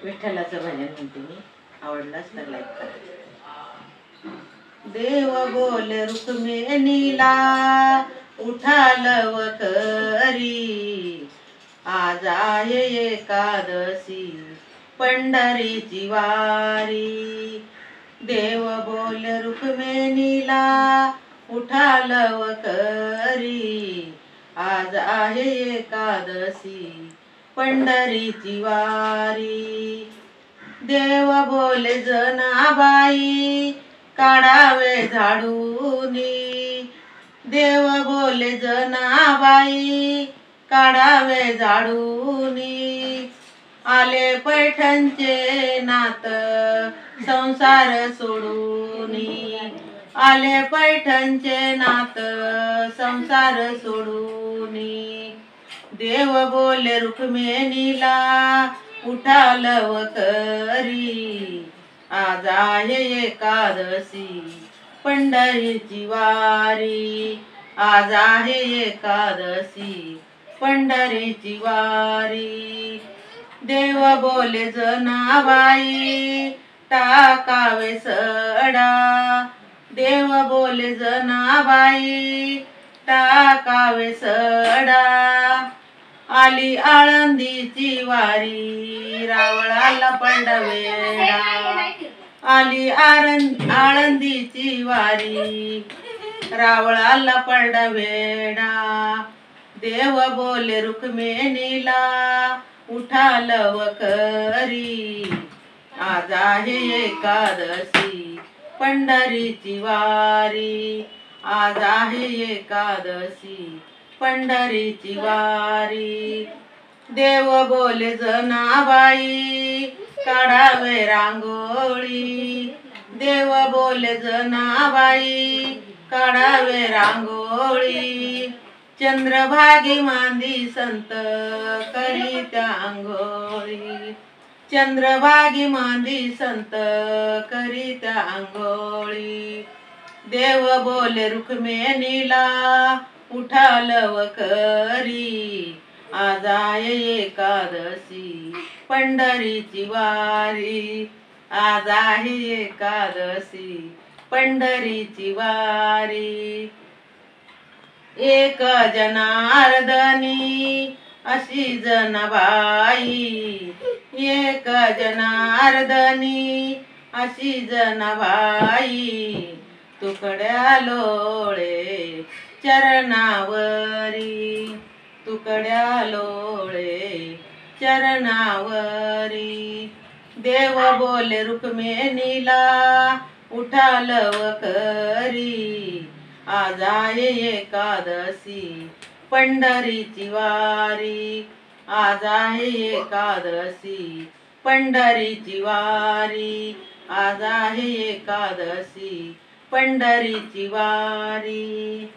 विठ्ठलाचं भजन म्हणते मी. आवडलाच तर लाईक करा. देव बोल रुक्मिणीला उठालव करी, आज आहे एकादशी पंढरीची वारी. देव बोल रुक्मिणीला उठालव करी, आज आहे एकादशी पंढरीची वारी. देव बोले जनाबाई काढावे झाडूनी, देव बोले जनाबाई काढावे झाडूनी. आले पैठणचे नाथ संसार सोडूनी, आले पैठणचे नाथ संसार सोडूनी. देव बोले रुक्मिणीला उठालव करी, आज आहे एकादशी पंढरीची वारी, आज आहे एकादशी पंढरीची वारी. देव बोले जनाबाई टाकावे सडा, देव बोले जनाबाई टाकावे सडा. आली आळंदीची वारी रावळाला पडवेडा, आली आळंदीची वारी रावळाला पडवेडा. देव बोले रुक्मिणीला उठालव करी, आज आहे एकादशी पंढरीची वारी, आज आहे एकादशी पंढरीची वारी. देव बोले जनाबाई काढावे रांगोळी, देव बोले जनाबाई काढावे रांगोळी. चंद्रभागी मांदी संत करीत्या आंघोळी, चंद्रभागी मांदी संत करीत्या आंघोळी. देव बोले रुक्मिणीला उठालव करी, आज आहे एकादशी पंढरीची वारी, आज आहे एकादशी पंढरीची वारी. एक जनार्दनी अशी जनाबाई, एक जनार्दनी अशी जनाबाई. तुकड्या लोळे चरणावरी, तुकड्या लोळे चरणावरी. देव बोले रुक्मिणीला उठालव करी, आज आहे एकादशी पंढरीची वारी, आज आहे एकादशी पंढरीची वारी, आज आहे एकादशी पंढरीची वारी.